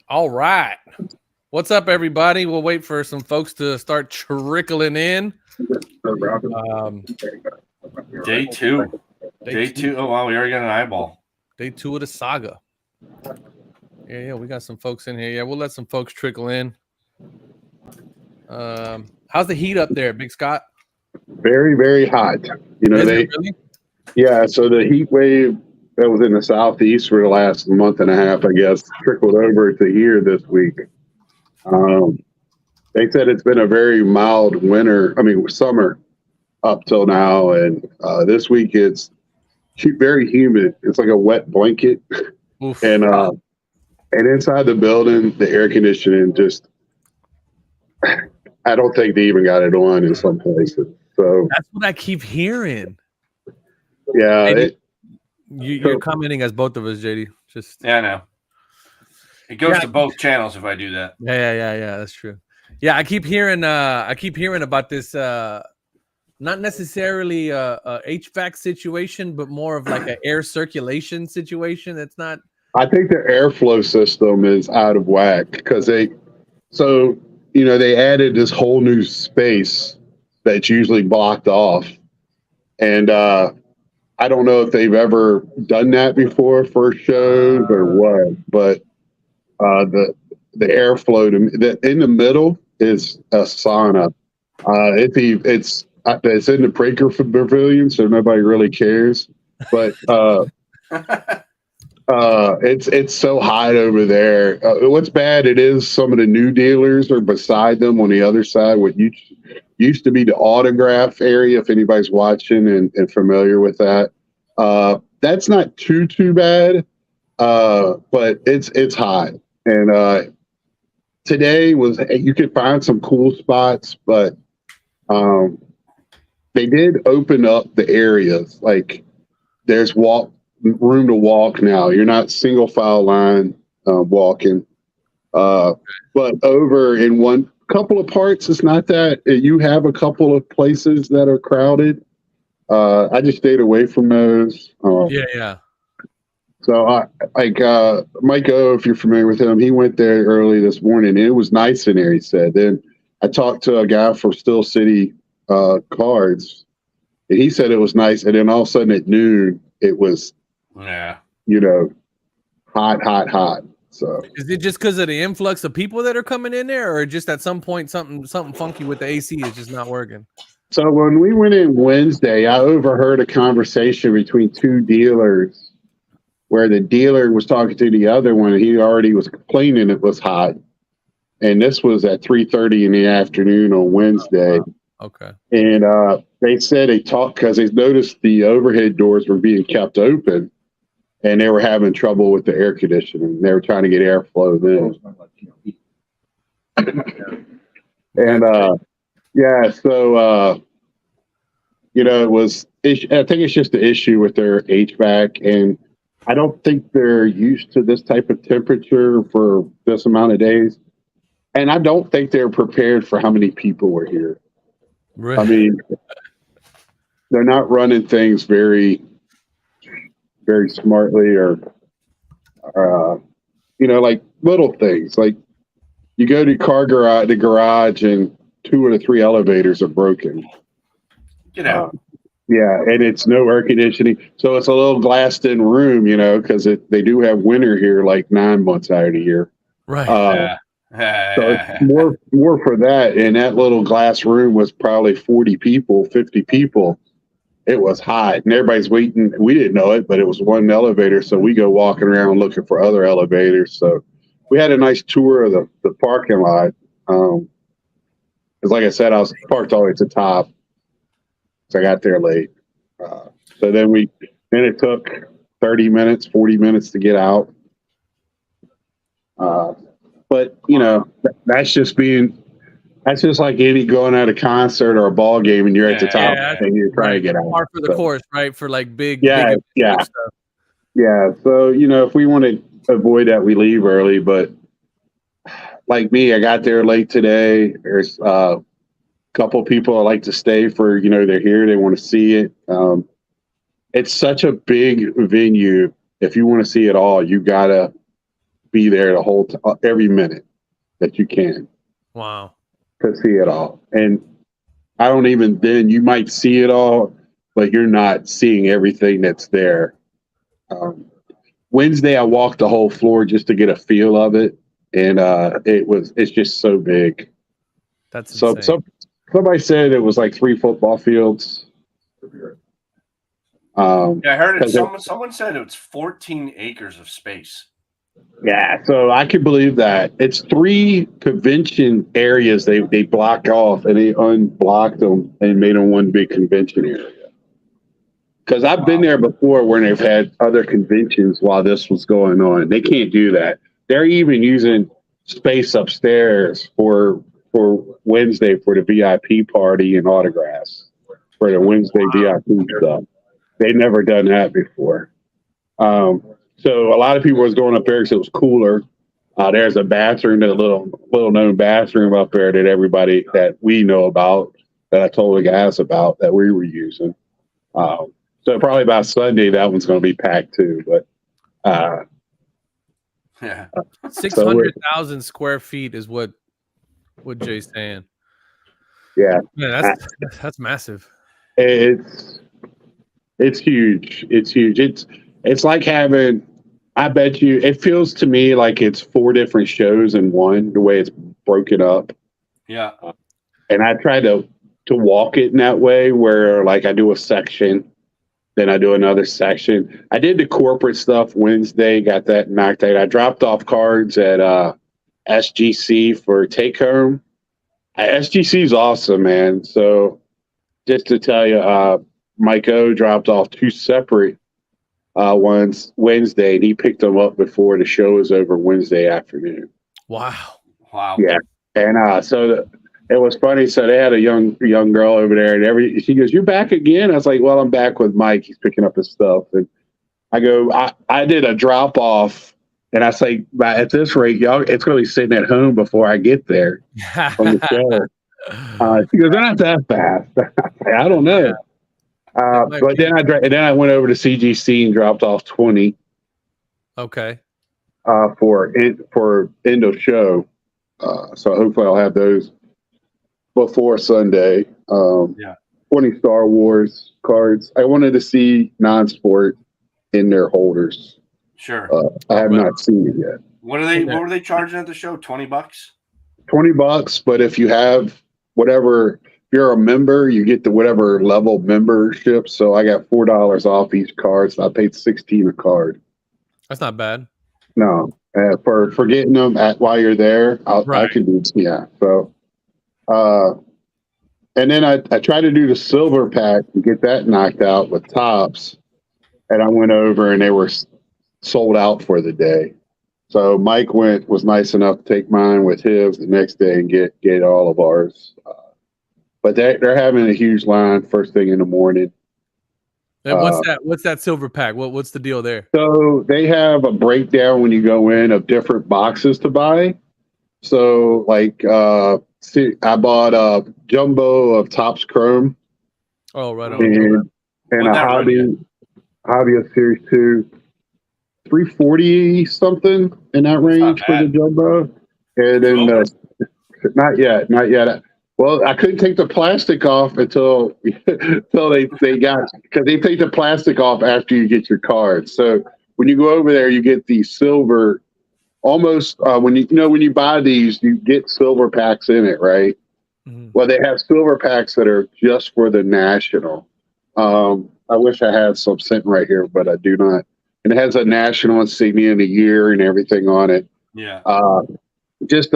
All right. What's up, everybody? We'll wait for some folks to start trickling in. Day two. Day two. Oh, wow. We already got an eyeball. Day 2 of the saga. Yeah. We got some folks in here. Yeah, we'll let some folks trickle in. How's the heat up there, BigScott? Very, very hot. You know, Really? Yeah, so the heat wave that was in the southeast for the last month and a half, I guess, trickled over to here this week. They said it's been a very mild summer up till now, and this week it's very humid. It's like a wet blanket, and inside the building, the air conditioning I don't think they even got it on in some places. So that's what I keep hearing. Yeah, you're commenting as both of us, JD. I know. It goes to both channels if I do that. Yeah. That's true. Yeah, I keep hearing about this. Not necessarily a HVAC situation, but more of like an air circulation situation. It's not. I think the airflow system is out of whack because they added this whole new space that's usually blocked off, and I don't know if they've ever done that before for shows or what, but the airflow in the middle is a sauna. It's in the Praker Pavilion, so nobody really cares. But it's so hot over there. What's bad? It is some of the new dealers are beside them on the other side. What used to be the autograph area, if anybody's watching and familiar with that. That's not too bad, but it's hot. And today you could find some cool spots, but they did open up the areas. Like there's room to walk now. You're not single file line walking, but over in one couple of parts, it's not that. You have a couple of places that are crowded. I just stayed away from those. Yeah. So Mike O, if you're familiar with him, he went there early this morning. And it was nice in there, he said. Then I talked to a guy for Steel City Cards, and he said it was nice. And then all of a sudden at noon, it was, hot. So is it just because of the influx of people that are coming in there, or just at some point something funky with the AC is just not working? So when we went in Wednesday, I overheard a conversation between two dealers where the dealer was talking to the other one, and he already was complaining it was hot. And this was at 3:30 in the afternoon on Wednesday. Oh, wow. Okay. And they said they talked because they noticed the overhead doors were being kept open, and they were having trouble with the air conditioning. They were trying to get airflow in. And so I think it's just the issue with their HVAC, and I don't think they're used to this type of temperature for this amount of days. And I don't think they're prepared for how many people were here. Right. I mean, they're not running things very, very smartly or like little things. Like you go to the garage, and 2 or 3 elevators are broken. Get out. And it's no air conditioning. So it's a little glassed in room, because they do have winter here like 9 months out of the year. Right. So it's more for that. And that little glass room was probably 40 people, 50 people. It was hot, and everybody's waiting. We didn't know it, but it was one elevator. So we go walking around looking for other elevators. So we had a nice tour of the parking lot. Because like I said, I was parked all the way at the top. So I got there late. So then it took 30 minutes, 40 minutes to get out. But that's just like any going at a concert or a ball game, and you're at the top and you're trying to get out. Par for the course, right? For like big stuff. Yeah. So if we want to avoid that, we leave early. But like me, I got there late today. There's couple people I like to stay for, they're here, they want to see it. It's such a big venue, if you want to see it all, you gotta be there the whole every minute that you can Wow. to see it all. And I don't even then you might see it all, but you're not seeing everything that's there. Wednesday, I walked the whole floor just to get a feel of it, and it's just so big. That's So insane. somebody said it was like 3 football fields. Yeah, I heard it. 'Cause Someone said it's 14 acres of space. yeah, so I can believe that. It's 3 convention areas they block off, and they unblocked them and made them one big convention area. Because I've been there before when they've had other conventions while this was going on. They can't do that. They're even using space upstairs for Wednesday for the VIP party and autographs for the Wednesday VIP stuff. They've never done that before. So a lot of people was going up there because it was cooler. There's a bathroom, a little known bathroom up there that everybody that we know about, that I told the guys about that we were using. So probably by Sunday that one's going to be packed too. But Yeah, 600,000 square feet is what Jay's saying. Yeah, Man, that's massive. it's huge. It's huge. It's like having. I bet you it feels to me like it's 4 different shows in one. The way it's broken up. yeah. And I try to walk it in that way where like I do a section, then I do another section. I did the corporate stuff Wednesday, got that knocked out. I dropped off cards at SGC for take home. SGC is awesome, man. So just to tell you, Mike O dropped off 2 separate ones Wednesday, and he picked them up before the show was over Wednesday afternoon. Wow. Yeah, and so it was funny. So they had a young girl over there, and she goes, "You're back again?" I was like, "Well, I'm back with Mike. He's picking up his stuff." And I go, I did a drop off, and I say, at this rate, y'all, it's going to be sitting at home before I get there from the show. She goes, "They're not that fast." I don't know. But then I went over to CGC and dropped off 20. Okay. For end of show. So hopefully I'll have those before Sunday. 20 Star Wars cards. I wanted to see non-sport in their holders. Sure. I have not seen it yet. What were they charging at the show? $20? $20, but if you have whatever, if you're a member, you get the whatever level membership. So I got $4 off each card. So I paid $16 a card. That's not bad. No, for getting them while you're there, I can do, yeah. So, and then I tried to do the silver pack and get that knocked out with tops, and I went over and they were sold out for the day. So Mike was nice enough to take mine with his the next day and get all of ours. But they're having a huge line first thing in the morning. And what's that silver pack? What's the deal there? So they have a breakdown when you go in of different boxes to buy. So like I bought a jumbo of Topps Chrome. Oh, right on. And a hobbyist Series 2, 340 something in that range for the jumbo. And then not yet. Well, I couldn't take the plastic off until they got, because they take the plastic off after you get your card. So when you go over there, you get the silver. Almost when you buy these, you get silver packs in it, right? Mm-hmm. Well, they have silver packs that are just for the national. I wish I had some sitting right here, but I do not. And it has a national insignia and a year and everything on it. Yeah. Just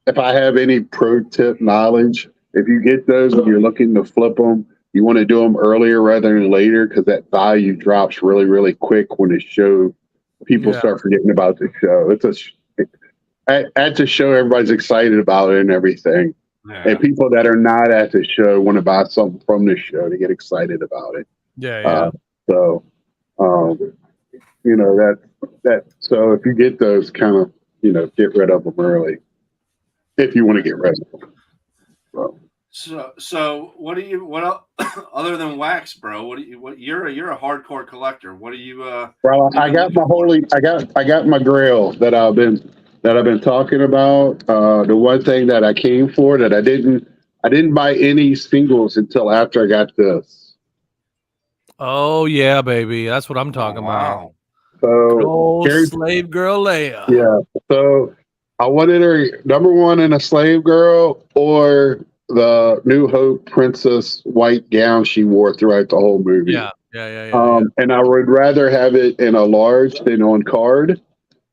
if I have any pro tip knowledge, if you get those and you're looking to flip them, you want to do them earlier rather than later, because that value drops really, really quick when it shows. People start forgetting about the show. At the show, everybody's excited about it and everything. Yeah. And people that are not at the show want to buy something from the show to get excited about it. Yeah. So if you get those, kind of, get rid of them early if you want to get rid of them. So what do you what else, other than wax, bro? You're a hardcore collector. What do you Well, what have I you been got my looking for? I got my grail that I've been talking about. The one thing that I came for that I didn't buy any singles until after I got this. Oh yeah, baby. That's what I'm talking Oh about. wow. Good So old here's slave girl Leia. yeah. So I wanted her number one in a slave girl or the New Hope princess white gown she wore throughout the whole movie. Yeah. And I would rather have it in a large than on card.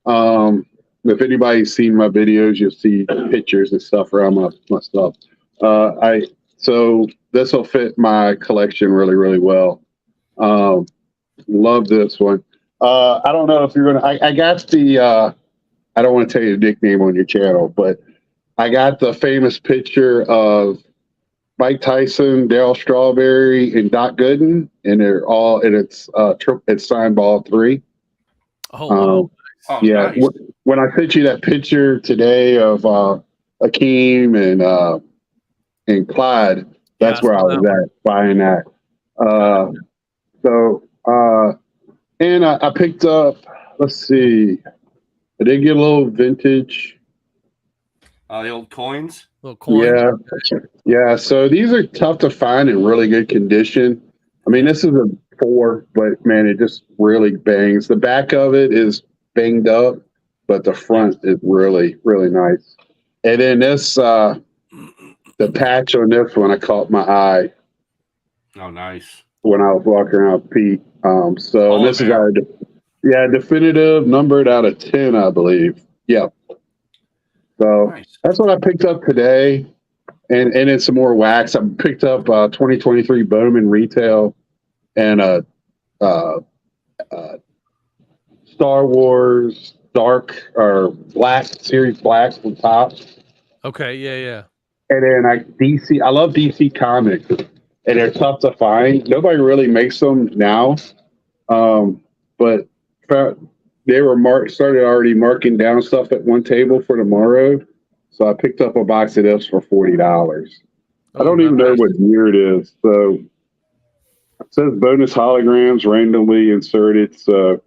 If anybody's seen my videos, you'll see pictures and stuff around my stuff. I so this will fit my collection really, really well. Um, love this one. I don't know if you're gonna. I got the. I don't want to tell you the nickname on your channel, but I got the famous picture of Mike Tyson, Daryl Strawberry, and Doc Gooden, and they're all and it's signed ball 3. Oh wow. Um, Oh yeah, nice. when I sent you that picture today of Akeem and Clyde, Yeah, that's I where I saw that was one. at buying that. Okay. So and I picked up. Let's see, I did get a little vintage. The old coins. Little coin. Yeah, yeah. So these are tough to find in really good condition. I mean, Yeah. this is a 4, but man, it just really bangs. The back of it is banged up, but the front is really, really nice. And then this, the patch on this one, I caught my eye Oh nice. when I was walking around with Pete. So and Polar this is bear. our, definitive numbered out of 10, I believe. Yeah. So Nice. that's what I picked up today. And then some more wax. I picked up 2023 Bowman Retail and a Star Wars Dark or Black Series Black on top. Okay, yeah. And then DC. I love DC Comics, and they're tough to find. Nobody really makes them now, but they were started already marking down stuff at one table for tomorrow. So I picked up a box of this for $40. I Oh, don't even know nice. what year it is. So it says bonus holograms randomly inserted. So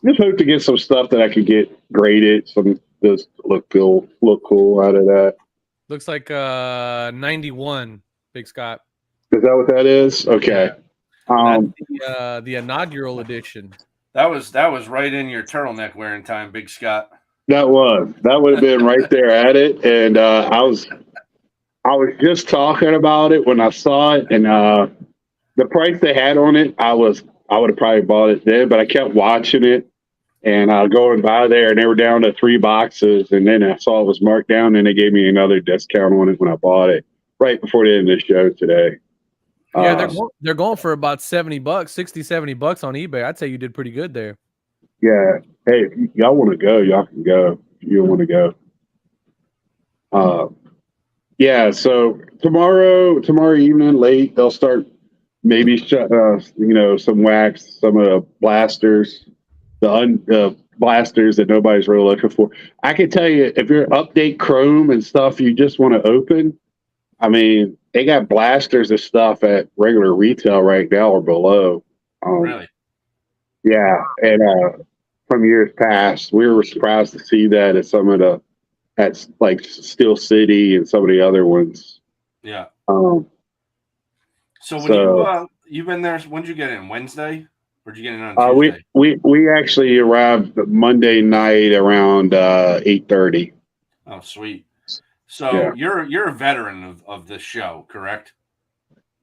just hope to get some stuff that I could get graded. Some just look cool out of that. Looks like 91, Big Scott. Is that what that is? Okay. That's the inaugural edition. That was right in your turtleneck wearing time, Big Scott. That would have been right there at it. And I was just talking about it when I saw it, and the price they had on it, I would have probably bought it then, but I kept watching it. And I was going by there, and they were down to 3 boxes. And then I saw it was marked down, and they gave me another discount on it when I bought it right before the end of the show today. Yeah, they're going for about $70, $60-$70 on eBay. I'd say you did pretty good there. Yeah. Hey, if y'all want to go, y'all can go. If you want to go. Yeah. So tomorrow evening, late, they'll start maybe some wax, some of the blasters. The blasters that nobody's really looking for. I can tell you, if you're update Chrome and stuff you just want to open, I mean, they got blasters of stuff at regular retail right now or below. Really? Yeah, and from years past, we were surprised to see that at some of at like Steel City and some of the other ones. Yeah. So when you've been there, when did you get in? Wednesday? Or did you get in on Tuesday? We actually arrived Monday night around 8:30. Oh, sweet. So you're a veteran of this show, correct?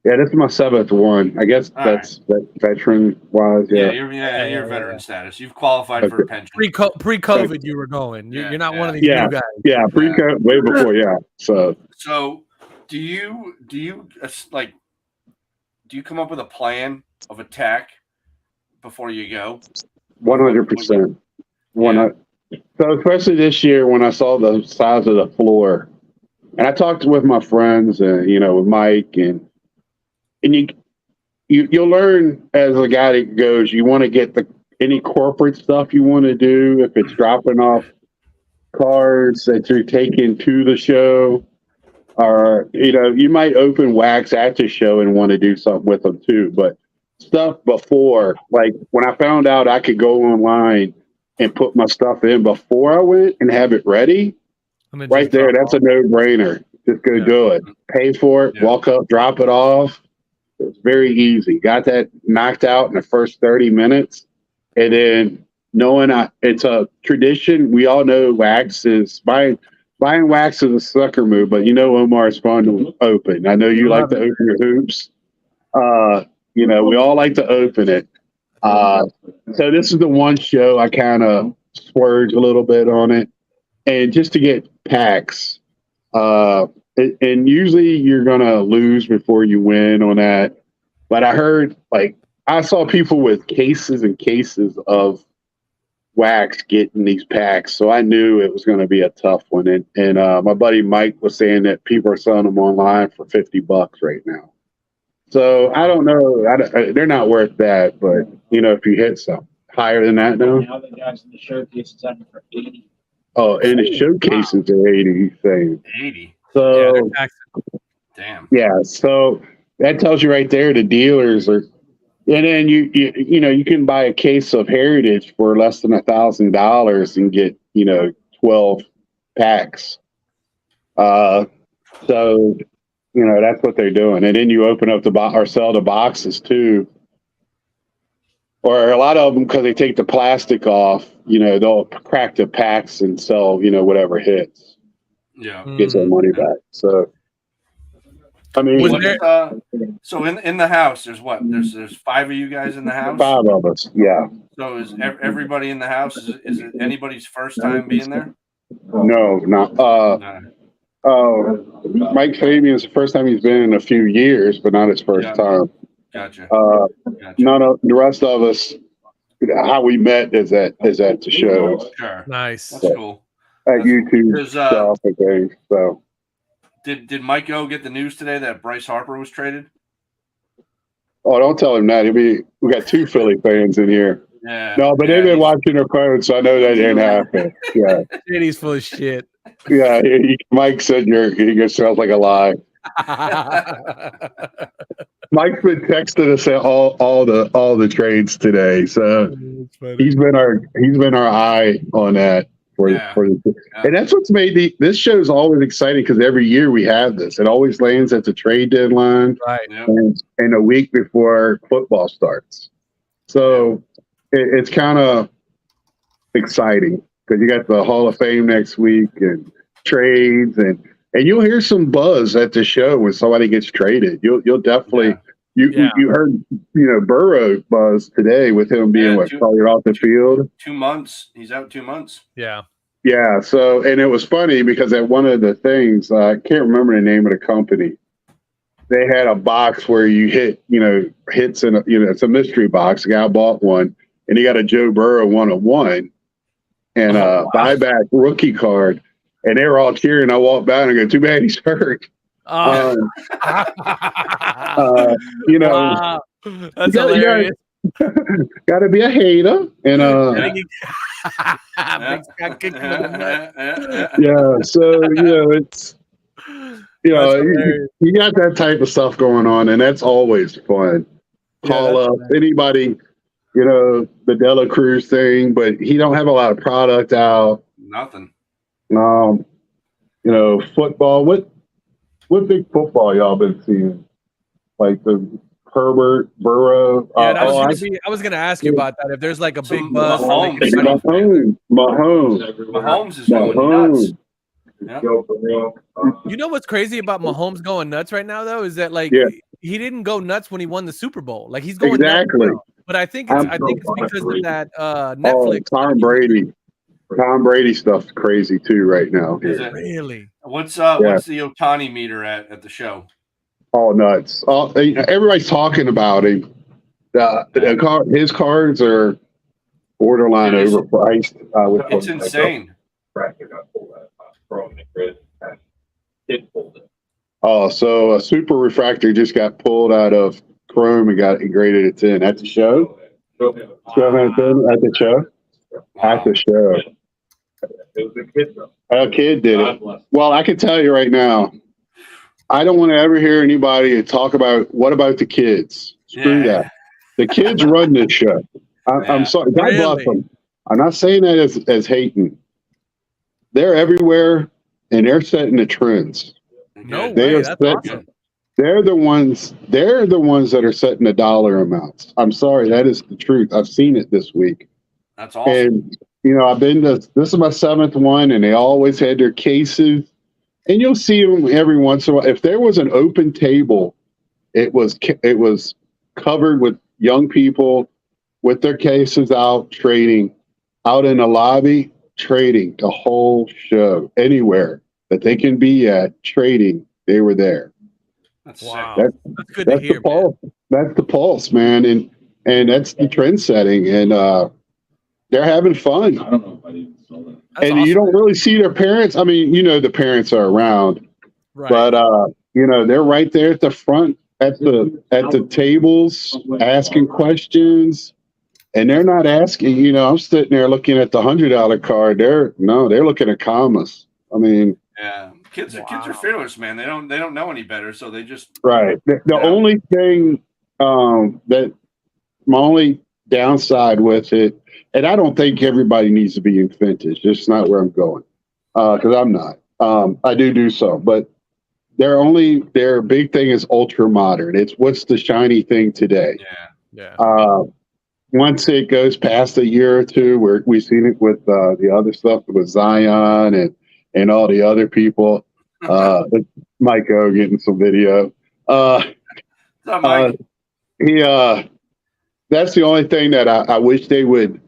Yeah, this is my 7th one. I guess that's veteran wise. Yeah. You're veteran status. You've qualified for a pension. Pre-COVID, you were going. You're not one of these new guys. Yeah, pre-COVID, way before. Yeah. So do you come up with a plan of attack before you go? 100%. So especially this year when I saw the size of the floor, and I talked with my friends, with Mike, and you'll learn as a guy that goes, you want to get any corporate stuff you want to do, if it's dropping off cards that you're taking to the show, Or, you might open wax at the show and want to do something with them too. But stuff before, like when I found out I could go online and put my stuff in before I went and have it ready, right there, that's a no-brainer. Just go do it. Pay for it, walk up, drop it off. It's very easy. Got that knocked out in the first 30 minutes. And then knowing it's a tradition, we all know wax is buying wax is a sucker move, but Omar is fun to open. I know you like to open your hoops. We all like to open it. So this is the one show I kind of splurge a little bit on it. And just to get packs. And usually you're going to lose before you win on that. But I heard, I saw people with cases and cases of wax getting these packs. So I knew it was going to be a tough one. And my buddy Mike was saying that people are selling them online for $50 right now. So I don't know. They're not worth that. But, if you hit some higher than that now. Now the guys in the showcase is having for 80. Oh, and the showcases are 80, he's saying. 80. So, damn. Yeah, so that tells you right there the dealers are, and then you can buy a case of Heritage for less than $1,000 and get 12 packs. So that's what they're doing, and then you open up or sell the boxes too. Or a lot of them, because they take the plastic off, they'll crack the packs and sell, whatever hits. Yeah. Get their money back. So, I mean, so in the house, there's what? There's 5 of you guys in the house? 5 of us, yeah. So is everybody in the house? Is it anybody's first time being there? No, not. Mike Fabian's the first time he's been in a few years, but not his first time. Gotcha. None of the rest of us, how we met is at the show. Sure. Nice. That's cool. At YouTube stuff and things. So, did Mike O get the news today that Bryce Harper was traded? Oh, don't tell him that. We got 2 Philly fans in here. Yeah. No, but they've been watching their phones, so I know that didn't happen. Yeah. He's full of shit. Yeah. Mike said he sounds like a lie. Mike's been texting us at all the trades today, so he's been our eye on that and that's what's made this show is always exciting because every year we have this. It always lands at the trade deadline, right? And a week before football starts. So it's kind of exciting because you got the Hall of Fame next week and trades and you'll hear some buzz at the show when somebody gets traded. You'll definitely you heard Burrow buzz today with him being probably off the field. 2 months. He's out 2 months. Yeah. Yeah. So and it was funny because at one of the things I can't remember the name of the company. They had a box where you hit hits in it's a mystery box. The guy bought one and he got a Joe Burrow 1-of-1 and buyback rookie card. And they were all cheering. I walked by and I go, too bad he's hurt. Wow. That's hilarious. Got to be a hater. And yeah, so it's you got that type of stuff going on, and that's always fun. Call up anybody, the Dela Cruz thing, but he don't have a lot of product out. Nothing. Football. What big football y'all been seeing? Like the Herbert, Burrow. I was going to ask you about that. If there's like a big buzz. Mahomes is going nuts. Yeah. You know what's crazy about Mahomes going nuts right now, though, is that he didn't go nuts when he won the Super Bowl. Like he's going nuts now. But I think it's because of that Netflix. Tom Brady stuff's crazy too right now. Is it really? What's the Ohtani meter at the show? All nuts. Everybody's talking about him. His cards are borderline overpriced. It's insane. Oh, so a super refractor just got pulled out of Chrome and got graded at 10 at the show. At the show. Wow. At the show. It was a kid, though. A kid did it. Well, I can tell you right now, I don't want to ever hear anybody talk about what about the kids. Screw that. The kids run this show. I'm sorry. God bless Really? them. I'm not saying that as hating. They're everywhere, and they're setting the trends. No They way. are That's awesome. They're the ones. They're the ones that are setting the dollar amounts. I'm sorry. That is the truth. I've seen it this week. That's awesome. And I've been to. This is my 7th one, and they always had their cases. And you'll see them every once in a while. If there was an open table, it was covered with young people with their cases out trading, out in the lobby trading the whole show. Anywhere that they can be at trading, they were there. That's Wow. sick. That's good to hear, the pulse. man. That's the pulse, man, and that's the trend setting, and they're having fun. I don't know if I even saw that. That's And awesome. you don't really see their parents. I mean, the parents are around, Right. but they're right there at the front at the tables asking questions, and they're not asking. I'm sitting there looking at the $100 card. They're looking at commas. I mean, Yeah, kids are fearless, man. They don't know any better, so they just right. The only thing that my only downside with it, and I don't think everybody needs to be in vintage. That's not where I'm going, because I'm not. I do so, but their big thing is ultra modern. It's what's the shiny thing today. Yeah. Once it goes past a year or two, where we've seen it with the other stuff with Zion and all the other people, Mike O getting some video. What's up, Mike? That's the only thing that I wish they would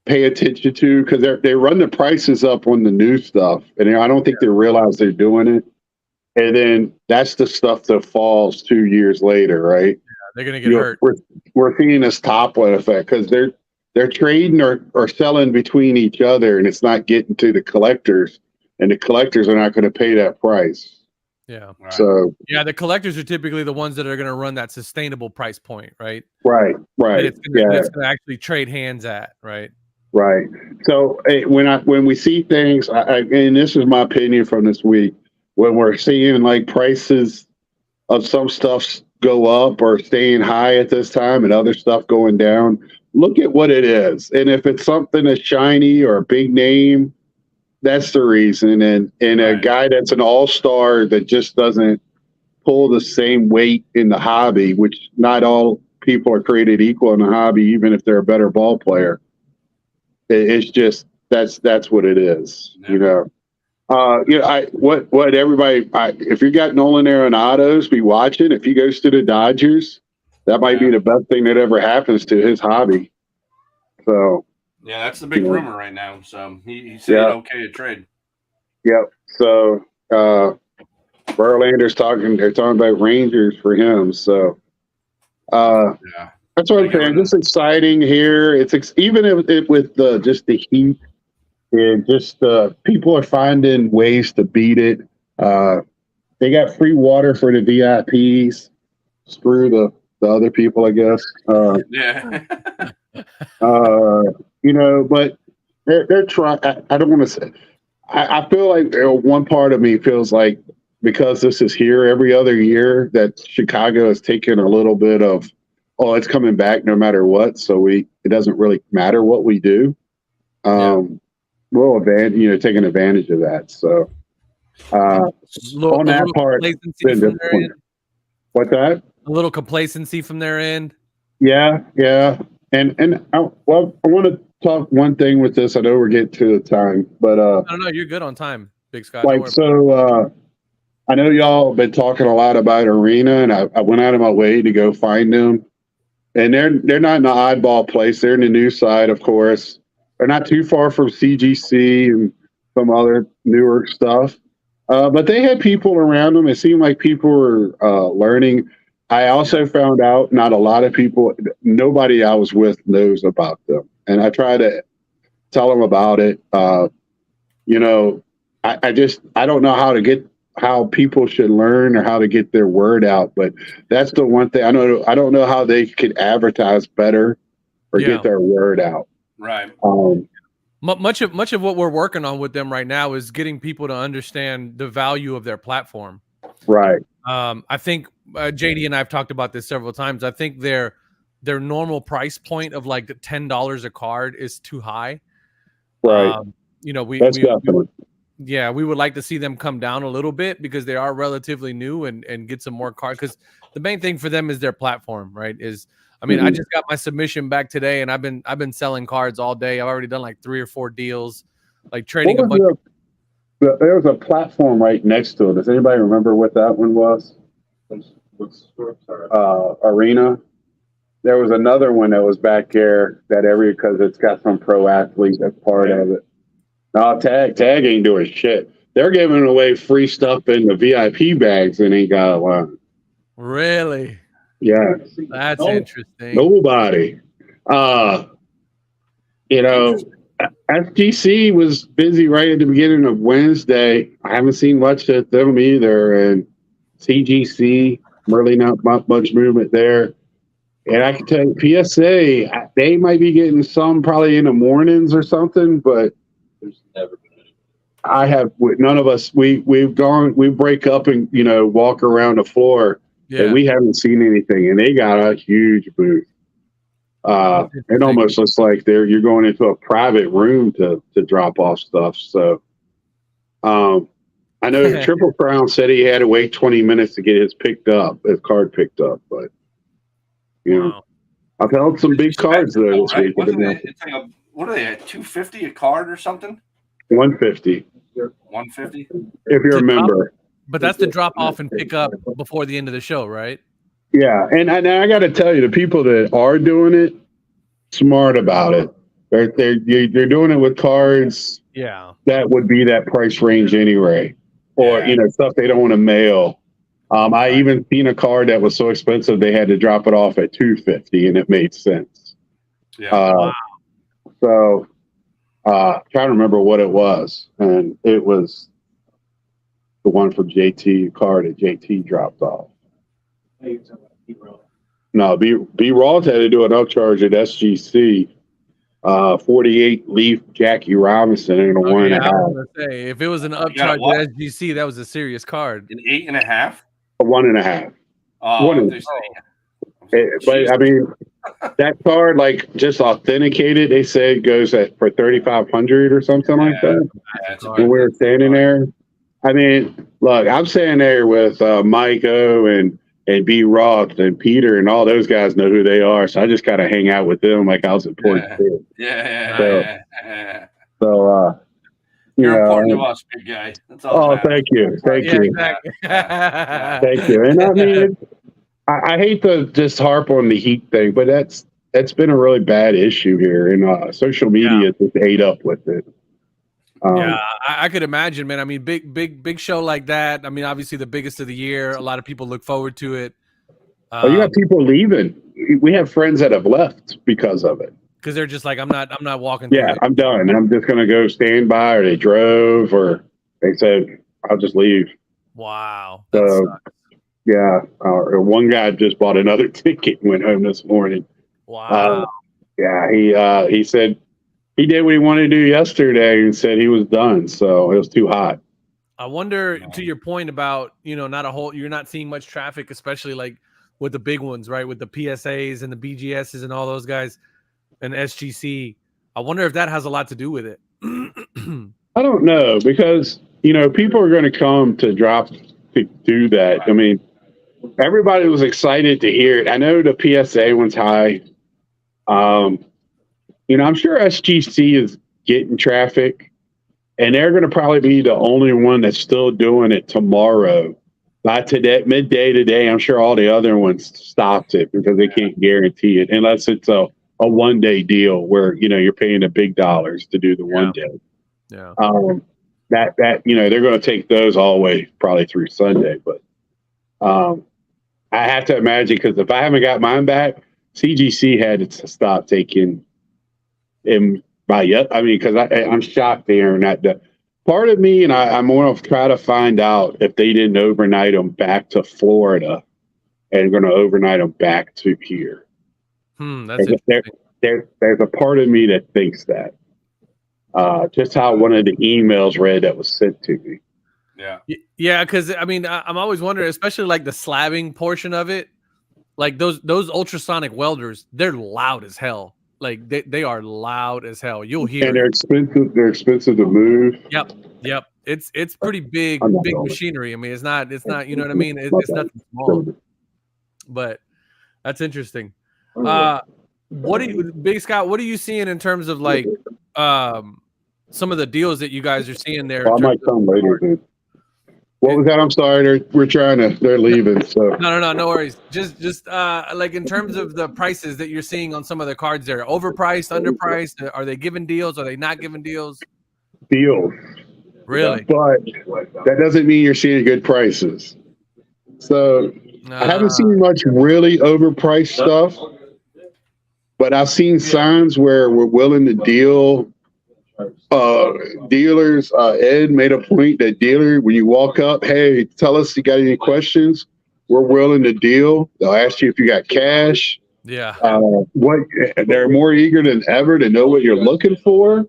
pay attention to, because they run the prices up on the new stuff, and I don't think they realize they're doing it. And then that's the stuff that falls 2 years later, right? They're gonna get hurt. We're seeing this top one effect because they're trading or selling between each other, and it's not getting to the collectors, and the collectors are not going to pay that price. Yeah. Right. So the collectors are typically the ones that are going to run that sustainable price point, right? right. It's going to actually trade hands at, right? Right. So when we see things, and this is my opinion from this week, when we're seeing like prices of some stuff go up or staying high at this time and other stuff going down, look at what it is. And if it's something that's shiny or a big name, that's the reason. And a guy that's an all-star that just doesn't pull the same weight in the hobby, which not all people are created equal in the hobby, even if they're a better ball player. It's just that's what it is, what everybody. If you got Nolan Arenado's, be watching. If he goes to the Dodgers, that might be the best thing that ever happens to his hobby. So yeah, that's the big rumor right now. So he said okay to trade. Yep. So Verlander's they're talking about Rangers for him. So that's what I'm saying. It's exciting here. It's even if with just the heat, and just people are finding ways to beat it. They got free water for the VIPs. Screw the other people, I guess. But they're trying. I don't want to say. I feel like one part of me feels like, because this is here every other year, that Chicago has taken a little bit of, it's coming back no matter what. So it doesn't really matter what we do. We'll taking advantage of that. So on that part, what's that? A little complacency from their end. Yeah. And I want to talk one thing with this. I know we're getting to the time, but I don't know. You're good on time, BigScott. I know y'all have been talking a lot about Arena, and I went out of my way to go find them. And they're not in the oddball place. They're in the new side, of course. They're not too far from CGC and some other newer stuff. But they had people around them. It seemed like people were learning. I also found out not a lot of people, nobody I was with knows about them. And I try to tell them about it. I don't know how people should learn or how to get their word out. But that's the one thing I don't know how they could advertise better or get their word out. Right. Much of what we're working on with them right now is getting people to understand the value of their platform. Right. I think JD and I have talked about this several times. I think their normal price point of like $10 a card is too high. Right. You know, we definitely. we would like to see them come down a little bit because they are relatively new and get some more cards. Because the main thing for them is their platform, right? I mean, I just got my submission back today, and I've been selling cards all day. I've already done like 3 or 4 deals, like trading a bunch. There was a platform right next to it. Does anybody remember what that one was? Arena. There was another one that was back there because it's got some pro athlete that's part of it. No, Tag ain't doing shit. They're giving away free stuff in the VIP bags and ain't got a line. Really? Yeah. That's interesting. Nobody. You know, SGC was busy right at the beginning of Wednesday. I haven't seen much of them either. And CGC, really not much movement there. And I can tell you, PSA, they might be getting some probably in the mornings or something, but There's never been any. none of us, we break up and, walk around the floor and we haven't seen anything. And they got a huge booth. It almost looks like you're going into a private room to drop off stuff. So, I know Triple Crown said he had to wait 20 minutes to get his card picked up, but I've held some big cards though this week. It's like what are they at, $250 a card or something? 150. 150 if you remember. But that's the drop off and pick up before the end of the show, right? Yeah, and I got to tell you, the people that are doing it, smart about it. They're doing it with cards. Yeah, that would be that price range anyway, or stuff they don't want to mail. I even seen a card that was so expensive they had to drop it off at $250, and it made sense. Yeah. Wow. So, trying to remember what it was, and it was the one for JT card that JT dropped off. No, B Raw had to do an upcharge at SGC. 48 Leaf Jackie Robinson and a 1.5. I was gonna say, if it was an upcharge at SGC, that was a serious card. An 8.5. A 1.5. But I mean, that card, like, just authenticated, they said goes for 3,500 or something like that. When we were standing there, I mean, look, I'm standing there with Mike O and B Roth and Peter and all those guys know who they are, so I just kind of hang out with them like I was important. So you're important to us, big guy. That's all. Oh, thank you. Exactly. Thank you. And I mean, I hate to just harp on the heat thing, but that's been a really bad issue here, and social media just ate up with it. I could imagine, man. I mean, big show like that. I mean, obviously the biggest of the year. A lot of people look forward to it. You got people leaving. We have friends that have left because of it. Because they're just like, I'm not walking. Yeah, I'm done. I'm just gonna go stand by, or they drove, or they said, I'll just leave. Wow. So, yeah, one guy just bought another ticket and went home this morning. Wow. He said he did what he wanted to do yesterday and said he was done. So it was too hot. I wonder, to your point about, you're not seeing much traffic, especially like with the big ones, right? With the PSAs and the BGSs and all those guys and SGC. I wonder if that has a lot to do with it. I don't know, because, people are going to come to do that. I mean, everybody was excited to hear it. I know the PSA one's high. I'm sure SGC is getting traffic, and they're going to probably be the only one that's still doing it tomorrow. By midday today, I'm sure all the other ones stopped it because they can't guarantee it unless it's a one-day deal where, you're paying the big dollars to do the 1 day. Yeah. That they're going to take those all the way probably through Sunday. But I have to imagine, because if I haven't got mine back, CGC had to stop taking him by yet. I mean, because I'm shocked there, and that part of me, and I'm going to try to find out if they didn't overnight them back to Florida and going to overnight them back to here. That's interesting. There's a part of me that thinks that. Just how one of the emails read that was sent to me. Yeah. Yeah, because I mean, I'm always wondering, especially like the slabbing portion of it, like those ultrasonic welders, they're loud as hell. Like they are loud as hell. You'll hear And it. they're expensive. They're expensive to move. Yep. It's pretty I'm not big going. machinery. I mean, it's not. You know what I mean? It's nothing small. But that's interesting. What do you, Big Scott? What are you seeing in terms of like some of the deals that you guys are seeing there? Well, I might come later, dude. What was that? I'm sorry. They're leaving. So No worries. Just like in terms of the prices that you're seeing on some of the cards there, overpriced, underpriced. Are they giving deals? Are they not giving deals? deals. Really? But that doesn't mean you're seeing good prices. So I haven't seen much really overpriced stuff, but I've seen signs where we're willing to deal. Dealers, Ed made a point that dealer, when you walk up, hey, tell us you got any questions. We're willing to deal. They'll ask you if you got cash. Yeah. What they're more eager than ever to know what you're looking for.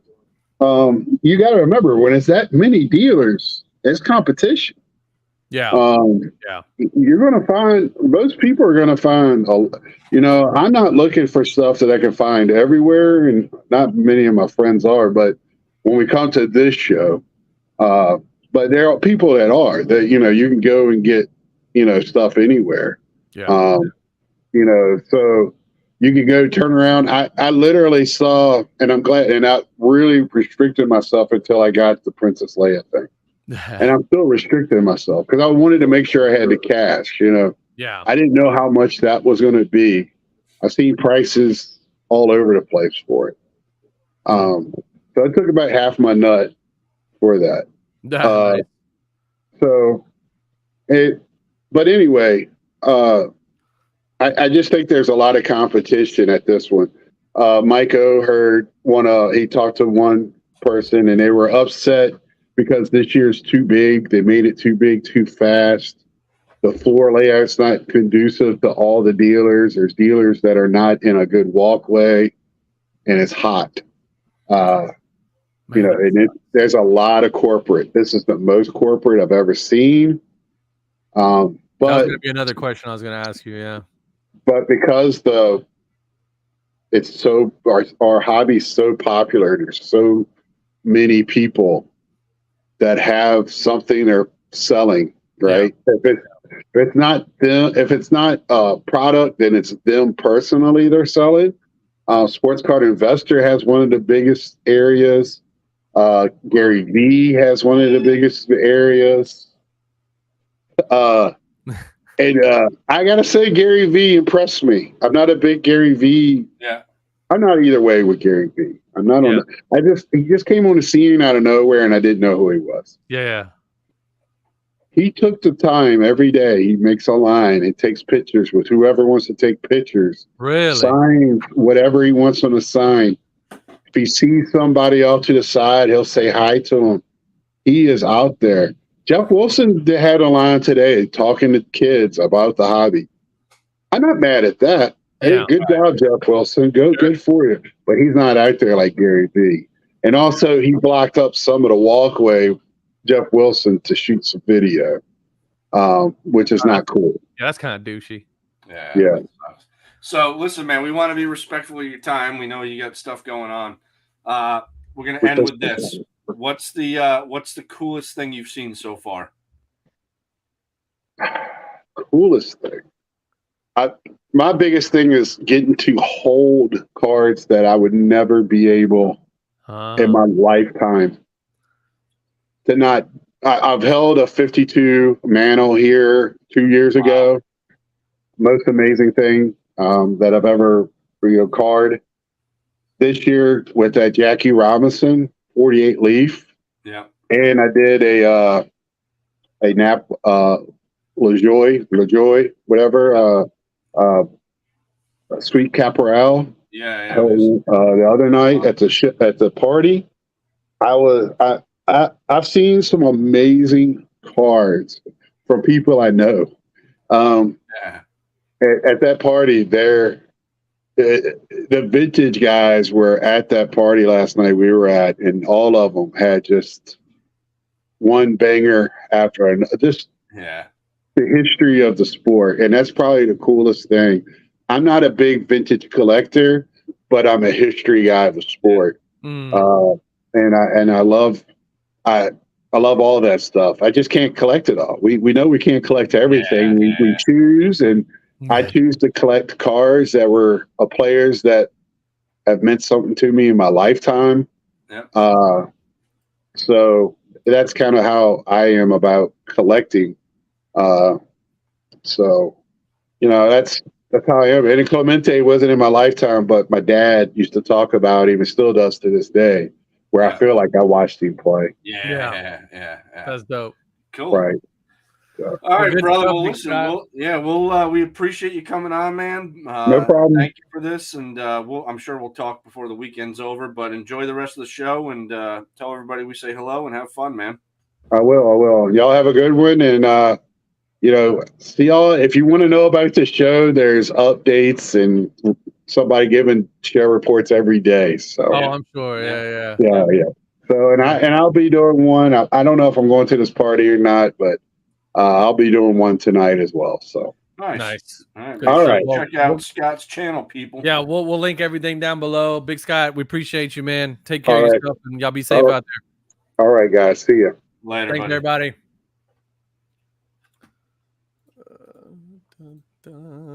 You got to remember, when it's that many dealers, it's competition. Yeah. You're going to find, most people are going to find, I'm not looking for stuff that I can find everywhere, and not many of my friends are, but when we come to this show, but there are people that are, that, you can go and get, stuff anywhere. Yeah. So you can go turn around. I literally saw, and I'm glad, and I really restricted myself until I got the Princess Leia thing. And I'm still restricting myself because I wanted to make sure I had the cash, Yeah. I didn't know how much that was going to be. I've seen prices all over the place for it. So I took about half my nut for that. Nice. But anyway, I just think there's a lot of competition at this one. Mike O heard he talked to one person and they were upset because this year's too big. They made it too big too fast. The floor layout's not conducive to all the dealers. There's dealers that are not in a good walkway, and it's hot. There's a lot of corporate. This is the most corporate I've ever seen. But that was going to be another question I was going to ask you. Yeah. But because our hobby's so popular, there's so many people that have something they're selling, right? Yeah. If it's not a product, then it's them personally they're selling. Sports Card Investor has one of the biggest areas. Gary V has one of the biggest areas. And I gotta say, Gary V impressed me. I'm not a big Gary V. Yeah. I'm not either way with Gary V. I'm not on. He just came on the scene out of nowhere, and I didn't know who he was. Yeah. He took the time every day. He makes a line and takes pictures with whoever wants to take pictures. Really? Signs whatever he wants on the sign. If he sees somebody off to the side, he'll say hi to him. He is out there. Jeff Wilson had a line today talking to kids about the hobby. I'm not mad at that. Hey, good job, Jeff Wilson. Good for you. But he's not out there like Gary V. And also, he blocked up some of the walkway, Jeff Wilson, to shoot some video, which is not cool. Yeah, that's kind of douchey. Yeah. So, listen, man, we want to be respectful of your time. We know you got stuff going on. We're going to end with this. What's the coolest thing you've seen so far? Coolest thing. My biggest thing is getting to hold cards that I would never be able in my lifetime to not. I've held a 52 Mantle here 2 years ago. Most amazing thing that I've ever card. This year with that Jackie Robinson 48 leaf. Yeah. And I did a Nap LaJoy, whatever. Sweet Caporal. Yeah. The other night at the party, I've seen some amazing cards from people I know. At that party, the vintage guys were at that party last night we were at, and all of them had just one banger after another. Just Yeah. the history of the sport, and that's probably the coolest thing. I'm not a big vintage collector, but I'm a history guy of the sport, and I love I love all that stuff. I just can't collect it all. We know we can't collect everything. We choose, and I choose to collect cars that were players that have meant something to me in my lifetime. Yep. So that's kind of how I am about collecting. So, that's how I am. And Clemente wasn't in my lifetime, but my dad used to talk about him and still does to this day, where I feel like I watched him play. Yeah. That's dope. Cool. Right. All right, good brother. stuff, Well, Big listen, Scott. we appreciate you coming on, man. No problem. Thank you for this, and I'm sure we'll talk before the weekend's over. But enjoy the rest of the show, and tell everybody we say hello and have fun, man. I will. Y'all have a good one, and see y'all. If you want to know about the show, there's updates and somebody giving show reports every day. So, I'm sure. Yeah. So, and I'll be doing one. I don't know if I'm going to this party or not, but I'll be doing one tonight as well. So nice. All right. Check out Scott's channel, people. Yeah, we'll link everything down below. Big Scott, we appreciate you, man. Take care All of right. yourself, and y'all be safe out there. All right, guys. See ya. Later, Thanks, buddy. everybody.